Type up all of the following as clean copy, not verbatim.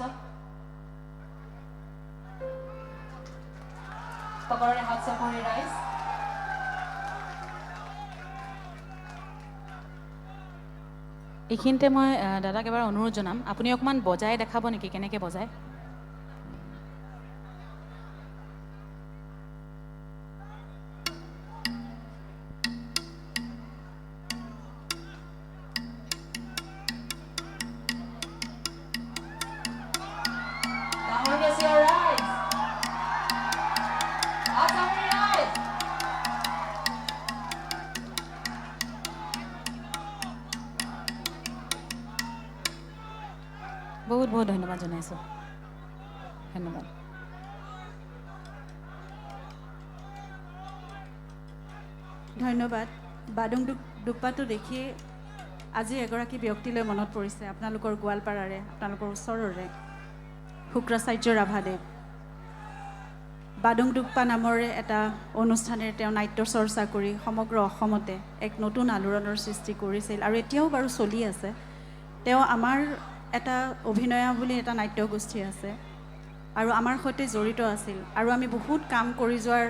up. সকলোৰে হাত চাপৰি ৰাইজ। এইখিনিতে মই দাদাক এবাৰ অনুৰোধ জনাম, আপুনি অকণমান বজাই দেখাব নেকি কেনেকৈ বজায়? বহুত বহুত ধন্যবাদ জনাইছোঁ। ধন্যবাদ। ধন্যবাদ। বাদুং দুপ্পাটো দেখি আজি এগৰাকী ব্যক্তিলৈ মনত পৰিছে, আপোনালোকৰ গোৱালপাৰাৰে, আপোনালোকৰ ওচৰৰে শুক্ৰাচাৰ্য ৰাভাদেৱ। বাদুং দুপ্পা নামৰে এটা অনুষ্ঠানেৰে তেওঁ নাট্য চৰ্চা কৰি সমগ্ৰ অসমতে এক নতুন আলোড়নৰ সৃষ্টি কৰিছিল আৰু এতিয়াও বাৰু চলি আছে। তেওঁ আমাৰ এটা অভিনয়া বুলি এটা নাট্যগোষ্ঠী আছে আৰু আমাৰ সৈতে জড়িত আছিল আৰু আমি বহুত কাম কৰি যোৱাৰ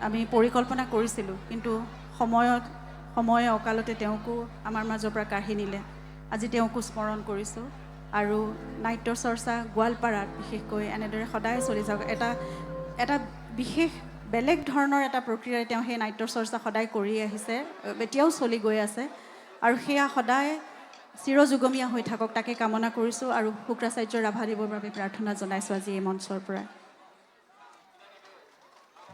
আমি পৰিকল্পনা কৰিছিলোঁ, কিন্তু সময়ে অকালতে তেওঁকো আমাৰ মাজৰ পৰা কাঢ়ি নিলে। আজি তেওঁকো স্মৰণ কৰিছোঁ আৰু নাট্য চৰ্চা গোৱালপাৰাত বিশেষকৈ এনেদৰে সদায় চলি যাওক। এটা বিশেষ বেলেগ ধৰণৰ এটা প্ৰক্ৰিয়াৰে তেওঁ সেই নাট্য চৰ্চা সদায় কৰি আহিছে, এতিয়াও চলি গৈ আছে আৰু সেয়া সদায় চিৰযুগমীয়া হৈ থাকক তাকে কামনা কৰিছোঁ আৰু শুক্ৰাচাৰ্য ৰাভাদেৱৰ বাবে প্ৰাৰ্থনা জনাইছোঁ আজি এই মঞ্চৰ পৰা।